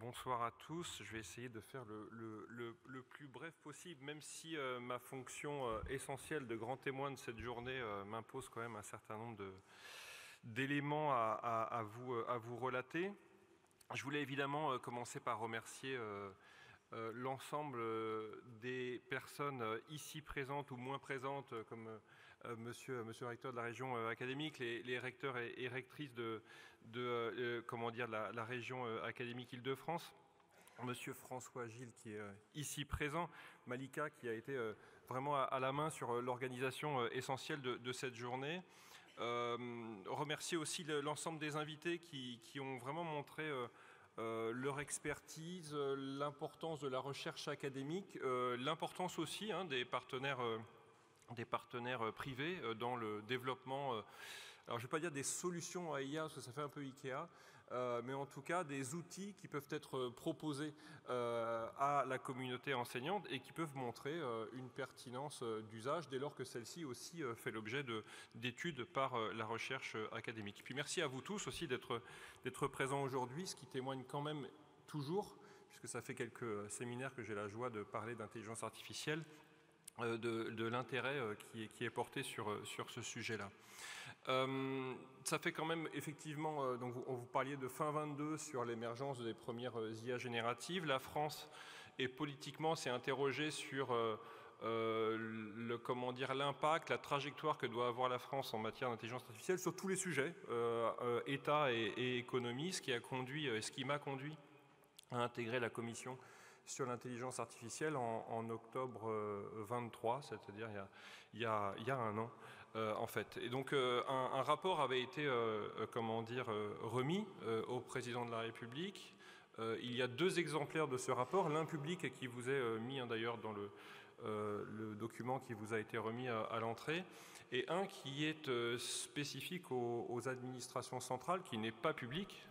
Bonsoir à tous. Je vais essayer de faire le plus bref possible, même si ma fonction essentielle de grand témoin de cette journée m'impose quand même un certain nombre d'éléments à vous relater. Je voulais évidemment commencer par remercier l'ensemble des personnes ici présentes ou moins présentes, comme monsieur le recteur de la région académique, les recteurs et rectrices de la région académique Île-de-France, monsieur François Gilles qui est ici présent, Malika qui a été vraiment à la main sur l'organisation essentielle de cette journée. Remercier aussi l'ensemble des invités qui ont vraiment montré leur expertise, l'importance de la recherche académique, l'importance aussi des partenaires privés dans le développement, alors je ne vais pas dire des solutions à IA, parce que ça fait un peu Ikea, mais en tout cas des outils qui peuvent être proposés à la communauté enseignante et qui peuvent montrer une pertinence d'usage dès lors que celle-ci aussi fait l'objet d'études par la recherche académique. Puis merci à vous tous aussi d'être présents aujourd'hui, ce qui témoigne quand même toujours, puisque ça fait quelques séminaires que j'ai la joie de parler d'intelligence artificielle, de l'intérêt qui est porté sur ce sujet-là. Ça fait quand même effectivement, donc vous parliez de fin 22 sur l'émergence des premières IA génératives. La France politiquement s'est interrogée sur l'impact, la trajectoire que doit avoir la France en matière d'intelligence artificielle sur tous les sujets, État et économie, ce qui m'a conduit à intégrer la commission sur l'intelligence artificielle en octobre 23, c'est-à-dire il y a un an en fait. Et donc un rapport avait été remis au président de la République. Il y a 2 exemplaires de ce rapport, l'un public et qui vous est mis d'ailleurs dans le document qui vous a été remis à l'entrée, et un qui est spécifique aux administrations centrales, qui n'est pas public,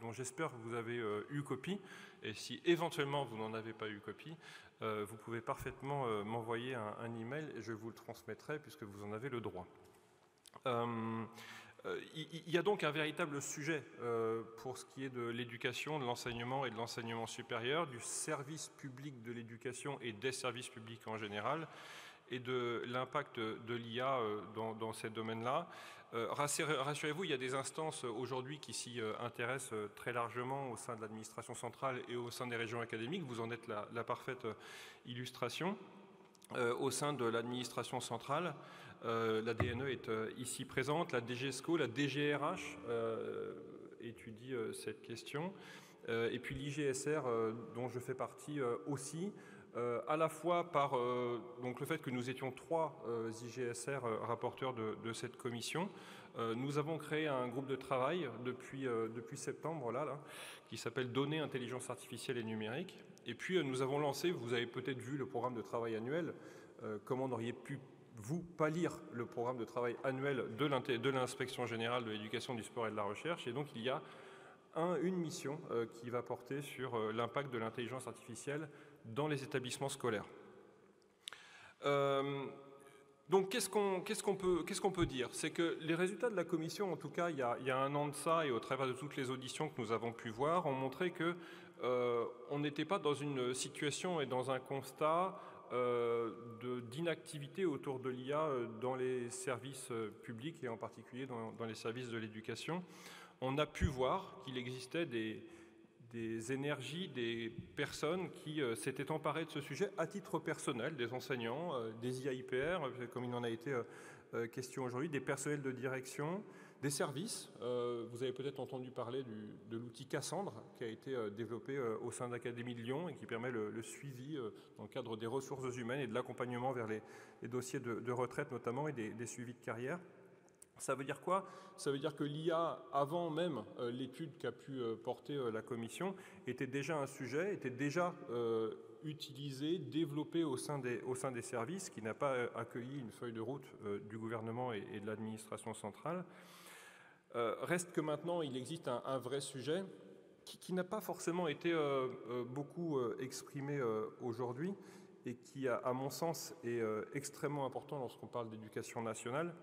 dont j'espère que vous avez eu copie, et si éventuellement vous n'en avez pas eu copie, vous pouvez parfaitement m'envoyer un email et je vous le transmettrai puisque vous en avez le droit. Il y a donc un véritable sujet pour ce qui est de l'éducation, de l'enseignement et de l'enseignement supérieur, du service public de l'éducation et des services publics en général, et de l'impact de l'IA dans ces domaines-là. Rassurez-vous, il y a des instances aujourd'hui qui s'y intéressent très largement au sein de l'administration centrale et au sein des régions académiques. Vous en êtes la parfaite illustration. Au sein de l'administration centrale, la DNE est ici présente, la DGESCO, la DGRH étudie cette question, et puis l'IGSR dont je fais partie aussi, à la fois par donc le fait que nous étions 3 IGSR rapporteurs de cette commission. Nous avons créé un groupe de travail depuis septembre là, qui s'appelle Données, Intelligence Artificielle et Numérique. Et puis nous avons lancé, vous avez peut-être vu le programme de travail annuel, comment n'auriez pu vous pas lire le programme de travail annuel de l'Inspection Générale de l'Éducation, du Sport et de la Recherche. Et donc il y a une mission qui va porter sur l'impact de l'intelligence artificielle dans les établissements scolaires. Donc qu'est-ce qu'on peut dire? C'est que les résultats de la commission, en tout cas il y a un an de ça, et au travers de toutes les auditions que nous avons pu voir, ont montré que on n'était pas dans une situation et dans un constat d'inactivité autour de l'IA dans les services publics et en particulier dans les services de l'éducation. On a pu voir qu'il existait des énergies, des personnes qui s'étaient emparées de ce sujet à titre personnel, des enseignants, des IAIPR, comme il en a été question aujourd'hui, des personnels de direction, des services. Vous avez peut-être entendu parler de l'outil Cassandre qui a été développé au sein de l'Académie de Lyon et qui permet le suivi dans le cadre des ressources humaines et de l'accompagnement vers les dossiers de retraite notamment et des suivis de carrière. Ça veut dire quoi? Ça veut dire que l'IA, avant même l'étude qu'a pu porter la commission, était déjà un sujet, était déjà utilisé, développé au sein des services, qui n'a pas accueilli une feuille de route du gouvernement et de l'administration centrale. Reste que maintenant, il existe un vrai sujet qui n'a pas forcément été beaucoup exprimé aujourd'hui et qui, à mon sens, est extrêmement important lorsqu'on parle d'éducation nationale.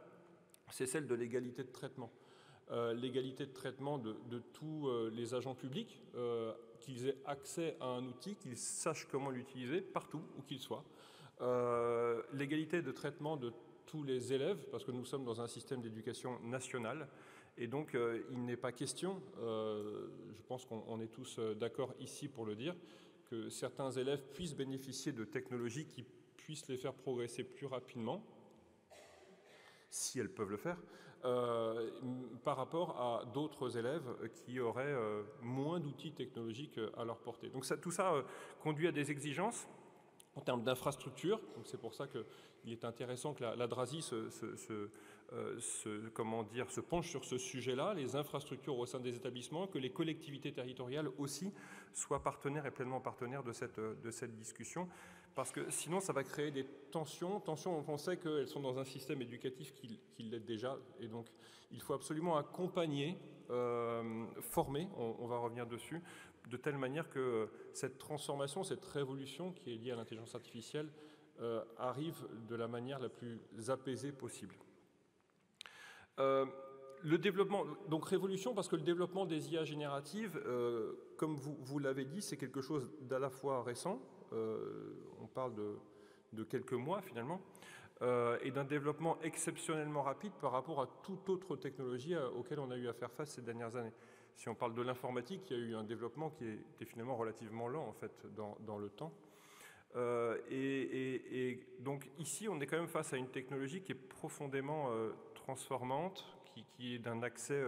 C'est celle de l'égalité de traitement. l'égalité de traitement de tous les agents publics, qu'ils aient accès à un outil, qu'ils sachent comment l'utiliser partout où qu'ils soient. L'égalité de traitement de tous les élèves, parce que nous sommes dans un système d'éducation nationale, et donc il n'est pas question, je pense qu'on est tous d'accord ici pour le dire, que certains élèves puissent bénéficier de technologies qui puissent les faire progresser plus rapidement, si elles peuvent le faire, par rapport à d'autres élèves qui auraient moins d'outils technologiques à leur portée. Donc tout ça conduit à des exigences en termes d'infrastructure. C'est pour ça qu'il est intéressant que la DRASI se penche sur ce sujet-là, les infrastructures au sein des établissements, que les collectivités territoriales aussi soient partenaires et pleinement partenaires de cette discussion, parce que sinon ça va créer des tensions dont on sait qu'elles sont dans un système éducatif qui l'est déjà, et donc il faut absolument accompagner, former, on va revenir dessus, de telle manière que cette transformation, cette révolution qui est liée à l'intelligence artificielle arrive de la manière la plus apaisée possible. Le développement, donc révolution, parce que le développement des IA génératives, comme vous l'avez dit, c'est quelque chose d'à la fois récent, on parle de quelques mois finalement, et d'un développement exceptionnellement rapide par rapport à toute autre technologie auquel on a eu à faire face ces dernières années. Si on parle de l'informatique, il y a eu un développement qui était finalement relativement lent en fait dans le temps. Et donc ici, on est quand même face à une technologie qui est profondément transformante, qui est d'un accès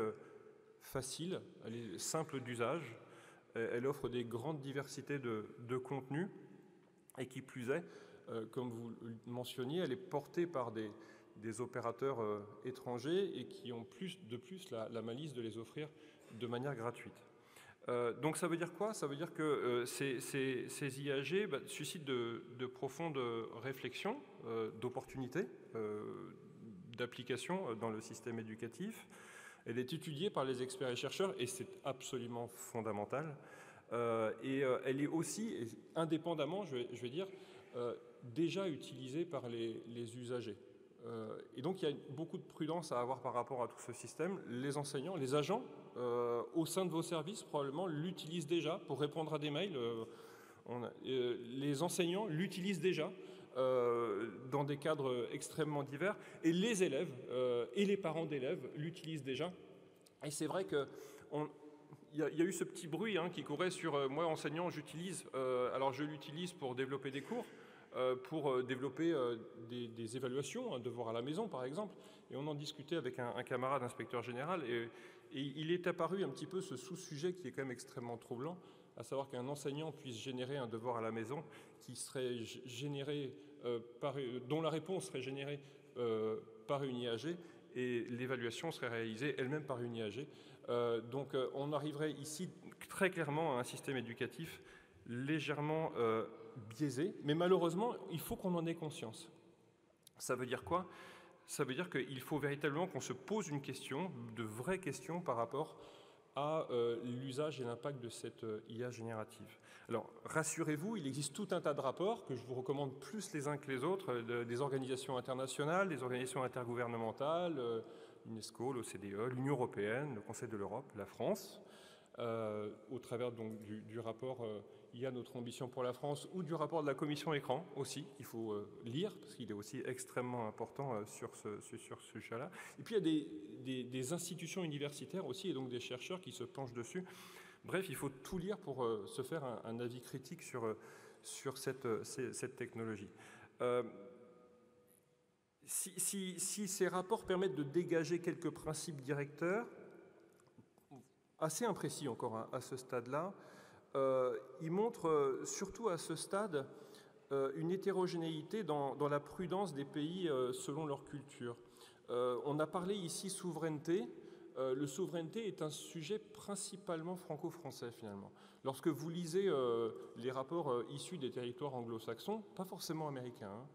facile, elle est simple d'usage, elle offre des grandes diversités de contenus, et qui plus est, comme vous le mentionniez, elle est portée par des opérateurs étrangers et qui ont de plus la malice de les offrir de manière gratuite. Donc ça veut dire quoi? Ça veut dire que ces IAG suscitent de profondes réflexions, d'opportunités, d'application dans le système éducatif. Elle est étudiée par les experts et chercheurs et c'est absolument fondamental. Et elle est aussi, indépendamment, je vais dire, déjà utilisée par les usagers. Et donc il y a beaucoup de prudence à avoir par rapport à tout ce système. Les enseignants, les agents, au sein de vos services, probablement l'utilisent déjà pour répondre à des mails. Les enseignants l'utilisent déjà dans des cadres extrêmement divers. Et les élèves et les parents d'élèves l'utilisent déjà. Et c'est vrai que il y a eu ce petit bruit qui courait sur moi, enseignant, j'utilise. Alors je l'utilise pour développer des cours, pour développer des évaluations, un devoir à la maison par exemple. Et on en discutait avec un camarade inspecteur général et il est apparu un petit peu ce sous-sujet qui est quand même extrêmement troublant, à savoir qu'un enseignant puisse générer un devoir à la maison qui serait généré dont la réponse serait générée par une IAG et l'évaluation serait réalisée elle-même par une IAG. Donc on arriverait ici très clairement à un système éducatif légèrement biaisé, mais malheureusement, il faut qu'on en ait conscience. Ça veut dire quoi? Ça veut dire qu'il faut véritablement qu'on se pose une question, de vraies questions par rapport à l'usage et l'impact de cette IA générative. Alors, rassurez-vous, il existe tout un tas de rapports que je vous recommande plus les uns que les autres, des organisations internationales, des organisations intergouvernementales, l'UNESCO, l'OCDE, l'Union européenne, le Conseil de l'Europe, la France, au travers donc du rapport IA notre ambition pour la France ou du rapport de la commission écran aussi, qu'il faut lire parce qu'il est aussi extrêmement important sur ce sujet-là. Et puis il y a des institutions universitaires aussi et donc des chercheurs qui se penchent dessus. Bref, il faut tout lire pour se faire un avis critique sur cette technologie. Si ces rapports permettent de dégager quelques principes directeurs, assez imprécis encore à ce stade-là, ils montrent surtout à ce stade une hétérogénéité dans la prudence des pays selon leur culture. On a parlé ici souveraineté. Le souveraineté est un sujet principalement franco-français finalement. Lorsque vous lisez les rapports issus des territoires anglo-saxons, pas forcément américains,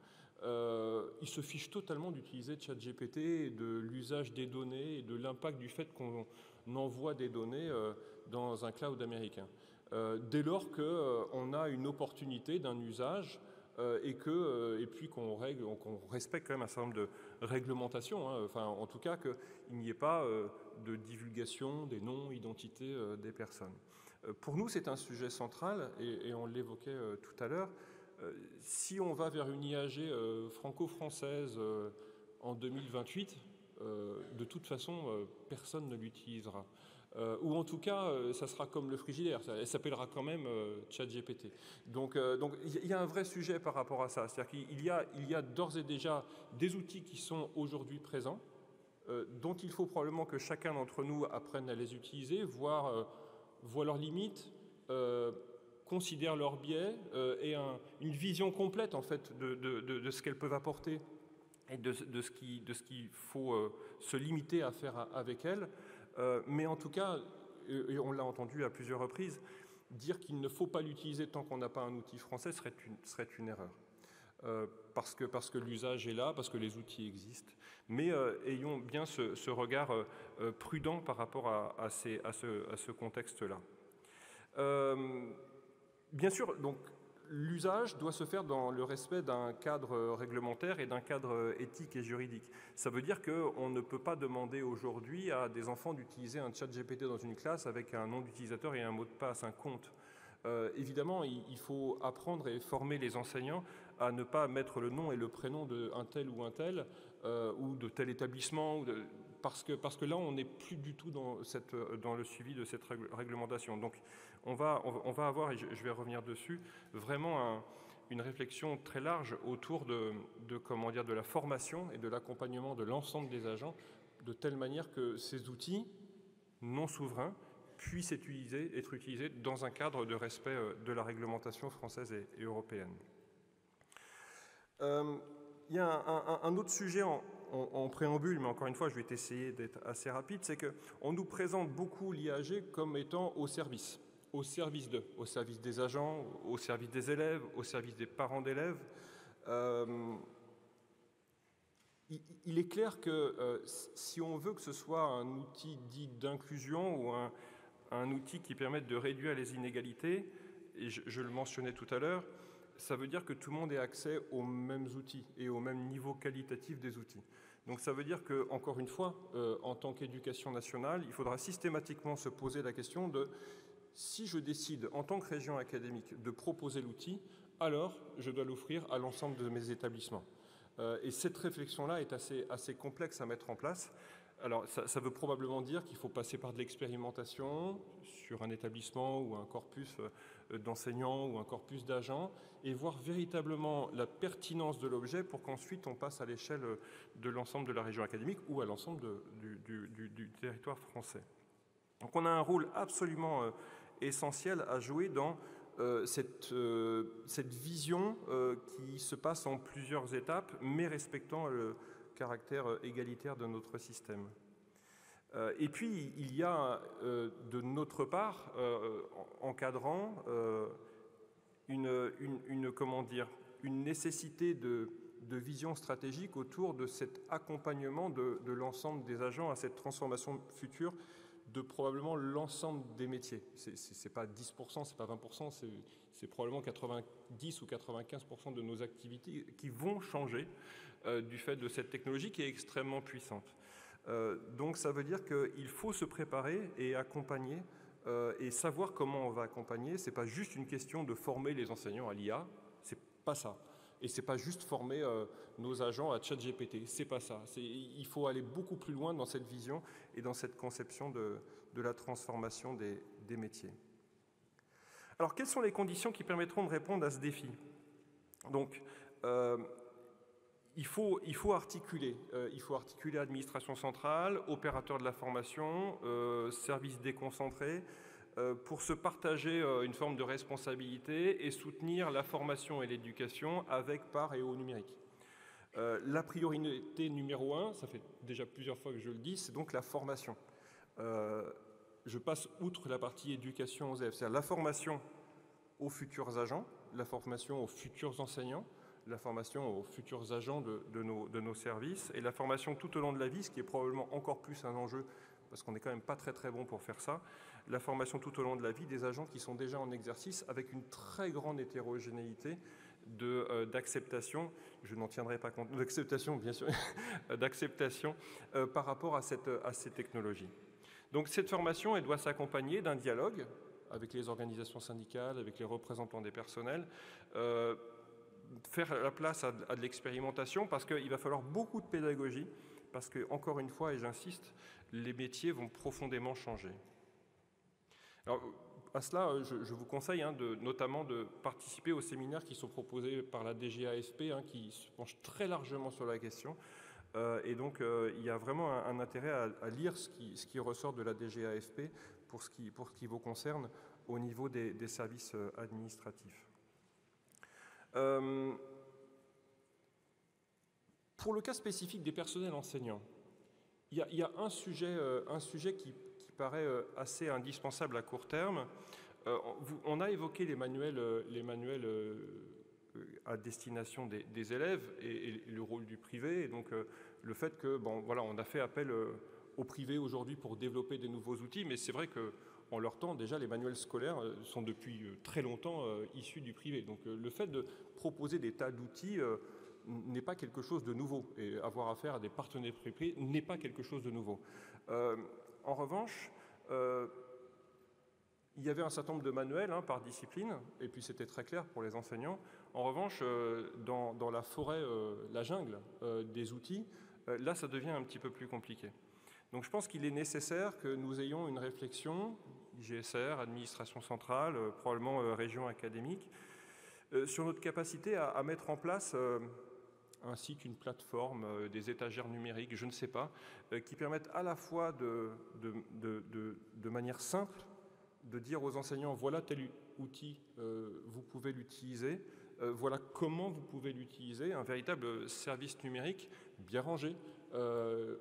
ils se fichent totalement d'utiliser ChatGPT et de l'usage des données et de l'impact du fait qu'on envoie des données dans un cloud américain. Dès lors qu'on a une opportunité d'un usage et puis qu'on respecte quand même un certain nombre de réglementations, hein, enfin en tout cas qu'il n'y ait pas de divulgation des noms, identités des personnes. Pour nous, c'est un sujet central, et on l'évoquait tout à l'heure. Si on va vers une IAG franco-française en 2028, de toute façon, personne ne l'utilisera. Ou en tout cas, ça sera comme le frigidaire, elle s'appellera quand même ChatGPT. Donc il y a un vrai sujet par rapport à ça. C'est-à-dire qu'il y a d'ores et déjà des outils qui sont aujourd'hui présents, dont il faut probablement que chacun d'entre nous apprenne à les utiliser, voit leurs limites, considère leurs biais et une vision complète en fait de ce qu'elles peuvent apporter et de ce qu'il faut se limiter à faire avec elles. Mais en tout cas, et on l'a entendu à plusieurs reprises, dire qu'il ne faut pas l'utiliser tant qu'on n'a pas un outil français serait une erreur. Parce que l'usage est là, parce que les outils existent. Mais ayons bien ce regard prudent par rapport à ce contexte-là. Bien sûr, donc, l'usage doit se faire dans le respect d'un cadre réglementaire et d'un cadre éthique et juridique. Ça veut dire qu'on ne peut pas demander aujourd'hui à des enfants d'utiliser un chat GPT dans une classe avec un nom d'utilisateur et un mot de passe, un compte. Évidemment, il faut apprendre et former les enseignants à ne pas mettre le nom et le prénom d'un tel ou un tel, ou de tel établissement, parce que là, on n'est plus du tout dans le suivi de cette réglementation. Donc, on va avoir, et je vais revenir dessus, vraiment une réflexion très large autour de la formation et de l'accompagnement de l'ensemble des agents, de telle manière que ces outils non souverains puissent être utilisés dans un cadre de respect de la réglementation française et européenne. Il y a un autre sujet en préambule, mais encore une fois, je vais essayer d'être assez rapide, c'est qu'on nous présente beaucoup l'IAG comme étant au service des agents, au service des élèves, au service des parents d'élèves. Il est clair que si on veut que ce soit un outil dit d'inclusion ou un outil qui permette de réduire les inégalités, et je le mentionnais tout à l'heure, ça veut dire que tout le monde ait accès aux mêmes outils et au même niveau qualitatif des outils. Donc ça veut dire que, encore une fois, en tant qu'éducation nationale, il faudra systématiquement se poser la question de si je décide, en tant que région académique, de proposer l'outil, alors je dois l'offrir à l'ensemble de mes établissements. Et cette réflexion-là est assez complexe à mettre en place. Alors, ça veut probablement dire qu'il faut passer par de l'expérimentation sur un établissement ou un corpus d'enseignants ou un corpus d'agents et voir véritablement la pertinence de l'objet pour qu'ensuite on passe à l'échelle de l'ensemble de la région académique ou à l'ensemble du territoire français. Donc, on a un rôle absolument essentiel à jouer dans cette vision qui se passe en plusieurs étapes, mais respectant le caractère égalitaire de notre système. Et puis, il y a de notre part, encadrant, une nécessité de vision stratégique autour de cet accompagnement de l'ensemble des agents à cette transformation future de probablement l'ensemble des métiers. C'est pas 10%, c'est pas 20%, c'est probablement 90 ou 95% de nos activités qui vont changer du fait de cette technologie qui est extrêmement puissante. Donc ça veut dire qu'il faut se préparer et accompagner et savoir comment on va accompagner. C'est pas juste une question de former les enseignants à l'IA, c'est pas ça. Et c'est pas juste former nos agents à ChatGPT, c'est pas ça. Il faut aller beaucoup plus loin dans cette vision et dans cette conception de la transformation des métiers. Alors, quelles sont les conditions qui permettront de répondre à ce défi? Donc, il faut articuler administration centrale, opérateurs de la formation, services déconcentrés, pour se partager une forme de responsabilité et soutenir la formation et l'éducation avec part et au numérique. La priorité numéro 1, ça fait déjà plusieurs fois que je le dis, c'est donc la formation. Je passe outre la partie éducation aux élèves, c'est-à-dire la formation aux futurs agents, la formation aux futurs enseignants, la formation aux futurs agents de nos services et la formation tout au long de la vie, ce qui est probablement encore plus un enjeu parce qu'on n'est quand même pas très bon pour faire ça, la formation tout au long de la vie des agents qui sont déjà en exercice avec une très grande hétérogénéité d'acceptation, je n'en tiendrai pas compte, d'acceptation bien sûr, d'acceptation par rapport à ces technologies. Donc cette formation, elle doit s'accompagner d'un dialogue avec les organisations syndicales, avec les représentants des personnels, faire la place à de l'expérimentation parce qu'il va falloir beaucoup de pédagogie, parce que, encore une fois, et j'insiste, les métiers vont profondément changer. Alors, à cela, je vous conseille notamment de participer aux séminaires qui sont proposés par la DGAFP, qui se penche très largement sur la question. Et donc, il y a vraiment un intérêt à lire ce qui ressort de la DGAFP pour ce qui vous concerne au niveau des services administratifs. Pour le cas spécifique des personnels enseignants, il y a un sujet qui paraît assez indispensable à court terme. On a évoqué les manuels à destination des élèves et le rôle du privé, et donc le fait que, on a fait appel au privé aujourd'hui pour développer des nouveaux outils, mais c'est vrai qu'en leur temps, déjà, les manuels scolaires sont depuis très longtemps issus du privé. Donc le fait de proposer des tas d'outils n'est pas quelque chose de nouveau, et avoir affaire à des partenaires privés n'est pas quelque chose de nouveau. En revanche, il y avait un certain nombre de manuels par discipline, et puis c'était très clair pour les enseignants. En revanche, dans la forêt, la jungle des outils, là, ça devient un petit peu plus compliqué. Donc je pense qu'il est nécessaire que nous ayons une réflexion, IGSR, administration centrale, probablement région académique, sur notre capacité à mettre en place ainsi qu'une plateforme, des étagères numériques, je ne sais pas, qui permettent à la fois de manière simple de dire aux enseignants, voilà tel outil, vous pouvez l'utiliser, voilà comment vous pouvez l'utiliser, un véritable service numérique bien rangé,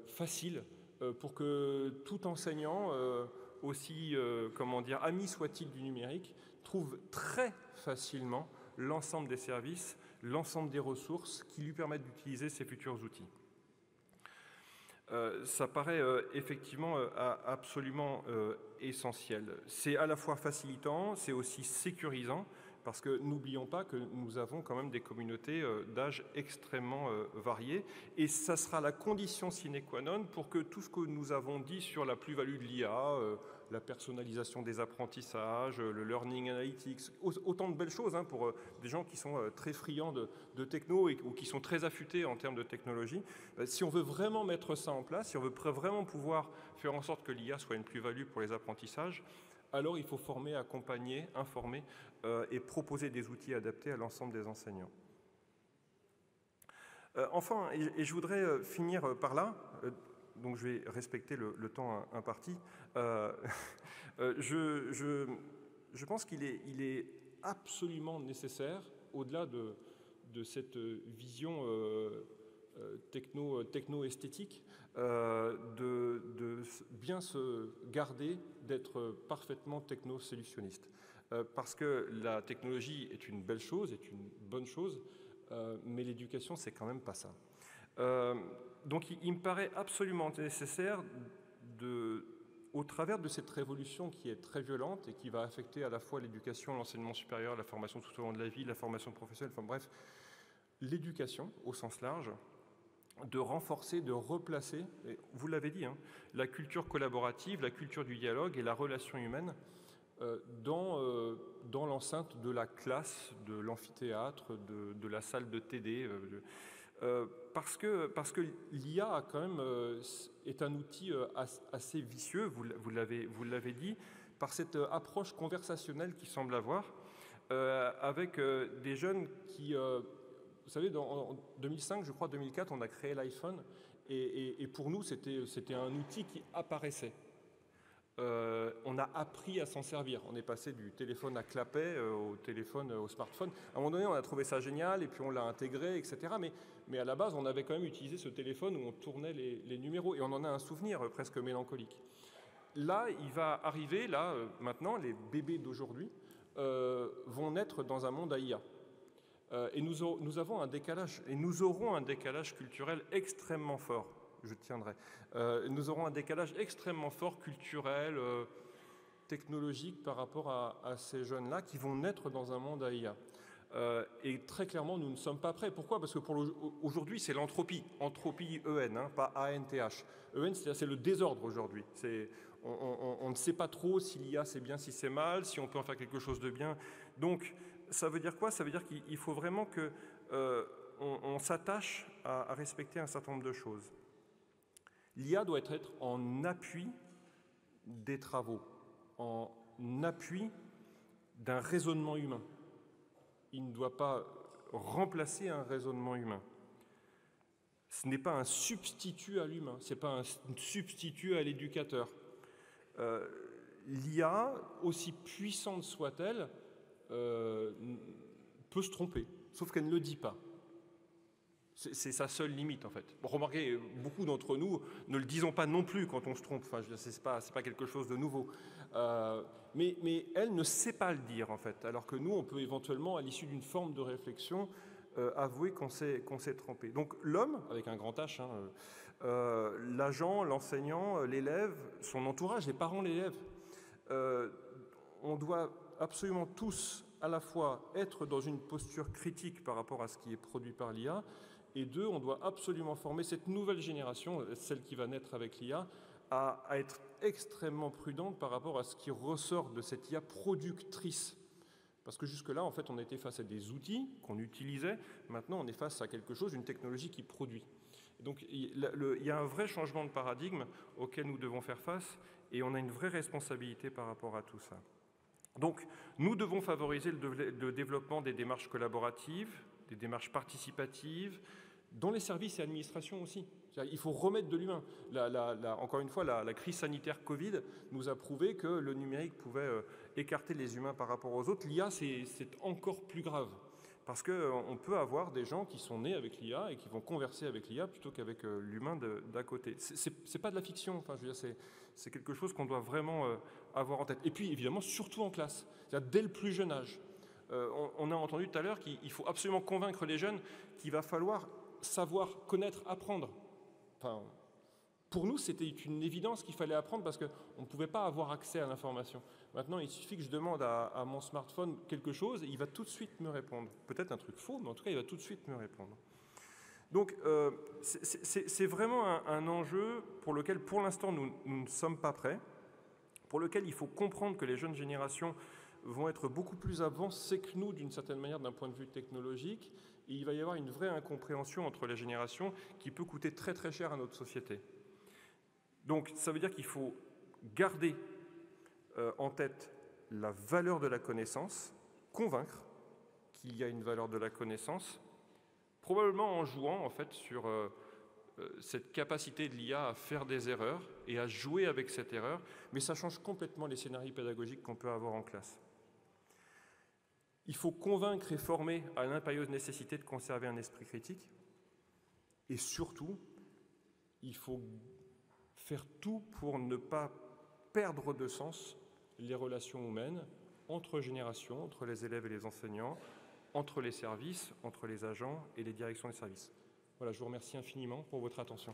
facile, pour que tout enseignant, aussi ami soit-il du numérique, trouve très facilement l'ensemble des services, l'ensemble des ressources qui lui permettent d'utiliser ces futurs outils. Ça paraît effectivement absolument essentiel. C'est à la fois facilitant, c'est aussi sécurisant, parce que n'oublions pas que nous avons quand même des communautés d'âge extrêmement variées, et ça sera la condition sine qua non pour que tout ce que nous avons dit sur la plus-value de l'IA, la personnalisation des apprentissages, le learning analytics, autant de belles choses pour des gens qui sont très friands de techno ou qui sont très affûtés en termes de technologie. Si on veut vraiment mettre ça en place, si on veut vraiment pouvoir faire en sorte que l'IA soit une plus-value pour les apprentissages, alors il faut former, accompagner, informer et proposer des outils adaptés à l'ensemble des enseignants. Enfin, et je voudrais finir par là, donc je vais respecter le temps imparti, je pense qu'il est absolument nécessaire, au-delà de cette vision techno-esthétique, de bien se garder d'être parfaitement techno-solutionniste. Parce que la technologie est une belle chose, est une bonne chose, mais l'éducation, c'est quand même pas ça. Donc il me paraît absolument nécessaire, au travers de cette révolution qui est très violente et qui va affecter à la fois l'éducation, l'enseignement supérieur, la formation tout au long de la vie, la formation professionnelle, enfin bref, l'éducation au sens large, de renforcer, de replacer, et vous l'avez dit, la culture collaborative, la culture du dialogue et la relation humaine dans l'enceinte de la classe, de l'amphithéâtre, de la salle de TD, parce que l'IA quand même est un outil assez vicieux, vous l'avez dit, par cette approche conversationnelle qu'il semble avoir, avec des jeunes qui... vous savez, en 2005, je crois, 2004, on a créé l'iPhone, et pour nous, c'était un outil qui apparaissait. On a appris à s'en servir. On est passé du téléphone à clapet au smartphone. À un moment donné, on a trouvé ça génial, et puis on l'a intégré, etc. Mais à la base, on avait quand même utilisé ce téléphone où on tournait les numéros, et on en a un souvenir presque mélancolique. Là, il va arriver, maintenant, les bébés d'aujourd'hui vont naître dans un monde à IA. Et nous avons un décalage, et nous aurons un décalage culturel extrêmement fort, je tiendrai. Nous aurons un décalage extrêmement fort, culturel, technologique, par rapport à ces jeunes-là qui vont naître dans un monde à IA. Et très clairement, nous ne sommes pas prêts. Pourquoi? Parce que aujourd'hui, c'est l'entropie. Entropie EN, hein, pas ANTH. EN, c'est le désordre aujourd'hui. On ne sait pas trop si l'IA c'est bien, si c'est mal, si on peut en faire quelque chose de bien. Donc, ça veut dire quoi? Ça veut dire qu'il faut vraiment que on s'attache à respecter un certain nombre de choses. L'IA doit être en appui des travaux, en appui d'un raisonnement humain. Il ne doit pas remplacer un raisonnement humain. Ce n'est pas un substitut à l'humain, ce n'est pas un substitut à l'éducateur. L'IA, aussi puissante soit-elle, peut se tromper, sauf qu'elle ne le dit pas. C'est sa seule limite, en fait. Bon, remarquez, beaucoup d'entre nous ne le disons pas non plus quand on se trompe. Enfin, ce n'est pas quelque chose de nouveau. Mais elle ne sait pas le dire, en fait. Alors que nous, on peut éventuellement, à l'issue d'une forme de réflexion, avouer qu'on s'est trompé. Donc l'homme, avec un grand H, hein, l'agent, l'enseignant, l'élève, son entourage, les parents, l'élève, on doit absolument tous, à la fois, être dans une posture critique par rapport à ce qui est produit par l'IA, et deux, on doit absolument former cette nouvelle génération, celle qui va naître avec l'IA, à être extrêmement prudente par rapport à ce qui ressort de cette IA productrice. Parce que jusque-là, en fait, on était face à des outils qu'on utilisait. Maintenant, on est face à quelque chose, une technologie qui produit. Donc, il y a un vrai changement de paradigme auquel nous devons faire face, et on a une vraie responsabilité par rapport à tout ça. Donc, nous devons favoriser le développement des démarches collaboratives, des démarches participatives, dans les services et administrations aussi. Il faut remettre de l'humain. Encore une fois, la crise sanitaire Covid nous a prouvé que le numérique pouvait écarter les humains par rapport aux autres. L'IA, c'est encore plus grave. Parce qu'on peut avoir des gens qui sont nés avec l'IA et qui vont converser avec l'IA plutôt qu'avec l'humain d'à côté. C'est pas de la fiction. Enfin, je veux dire, c'est quelque chose qu'on doit vraiment avoir en tête. Et puis, évidemment, surtout en classe. C'est-à-dire dès le plus jeune âge. On a entendu tout à l'heure qu'il faut absolument convaincre les jeunes qu'il va falloir savoir, connaître, apprendre. Enfin, pour nous, c'était une évidence qu'il fallait apprendre parce qu'on ne pouvait pas avoir accès à l'information. Maintenant, il suffit que je demande à mon smartphone quelque chose et il va tout de suite me répondre. Peut-être un truc faux, mais en tout cas, il va tout de suite me répondre. Donc, c'est vraiment un enjeu pour lequel, pour l'instant, nous ne sommes pas prêts, pour lequel il faut comprendre que les jeunes générations vont être beaucoup plus avancées que nous, d'une certaine manière, d'un point de vue technologique, et il va y avoir une vraie incompréhension entre les générations qui peut coûter très très cher à notre société. Donc ça veut dire qu'il faut garder en tête la valeur de la connaissance, convaincre qu'il y a une valeur de la connaissance, probablement en jouant en fait sur cette capacité de l'IA à faire des erreurs et à jouer avec cette erreur, mais ça change complètement les scénarios pédagogiques qu'on peut avoir en classe. Il faut convaincre et former à l'impérieuse nécessité de conserver un esprit critique. Et surtout, il faut faire tout pour ne pas perdre de sens les relations humaines entre générations, entre les élèves et les enseignants, entre les services, entre les agents et les directions des services. Voilà, je vous remercie infiniment pour votre attention.